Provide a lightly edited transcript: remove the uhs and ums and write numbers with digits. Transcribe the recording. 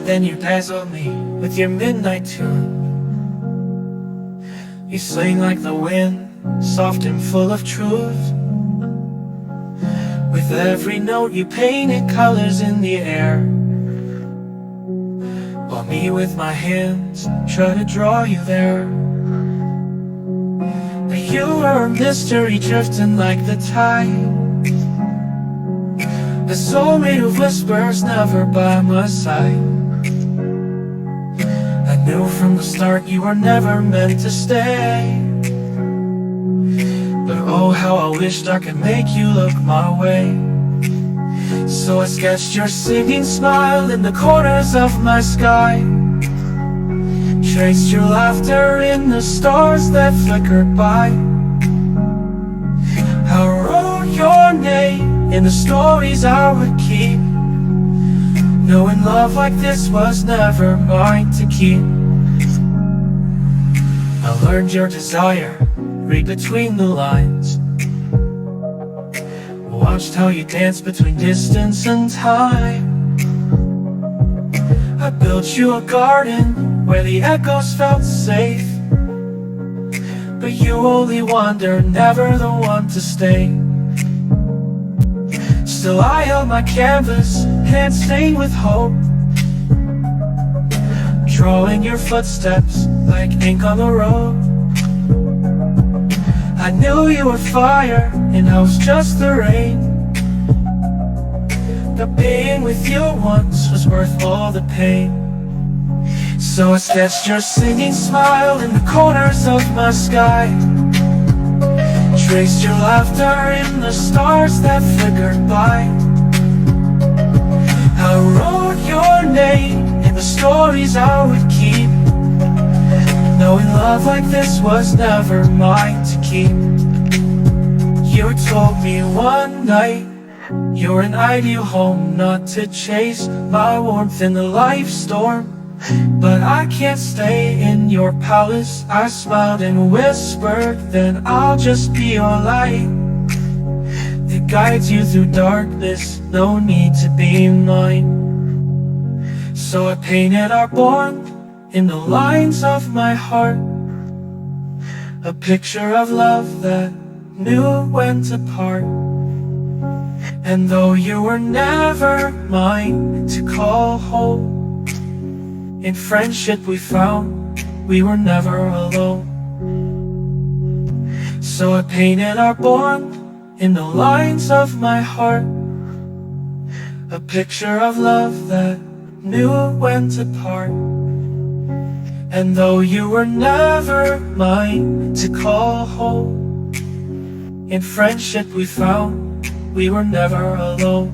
Then you dazzle me with your midnight tune. You sing like the wind, soft and full of truth. With every note you painted colors in the air, while me with my hands try to draw you there. But you are a mystery drifting like the tide, a soulmate who whispers never by my side. I knew from the start you were never meant to stay, but oh how I wished I could make you look my way. So I sketched your singing smile in the corners of my sky, traced your laughter in the stars that flickered by. I wrote your name in the stories I would keep, knowing love like this was never mine to keep. I learned your desire, read between the lines, watched how you danced between distance and time. I built you a garden where the echoes felt safe, but you only wander, never the one to stay. Still I held my canvas, hand stained with hope, drawing your footsteps like ink on the road. I knew you were fire and I was just the rain, but being with you once was worth all the pain. So I sketched your singing smile in the corners of my sky, traced your laughter in the stars that flickered by. I wrote your name in the stories I would keep, knowing love like this was never mine to keep. You told me one night you're an ideal home, not to chase my warmth in the life storm. But I can't stay in your palace. I smiled and whispered, then I'll just be your light that guides you through darkness, no need to be mine. So I painted our bond in the lines of my heart, a picture of love that knew when to part. And though you were never mine to call home, in friendship we found we were never alone. So I painted our bond in the lines of my heart, a picture of love that knew when to part. And though you were never mine to call home, in friendship we found we were never alone.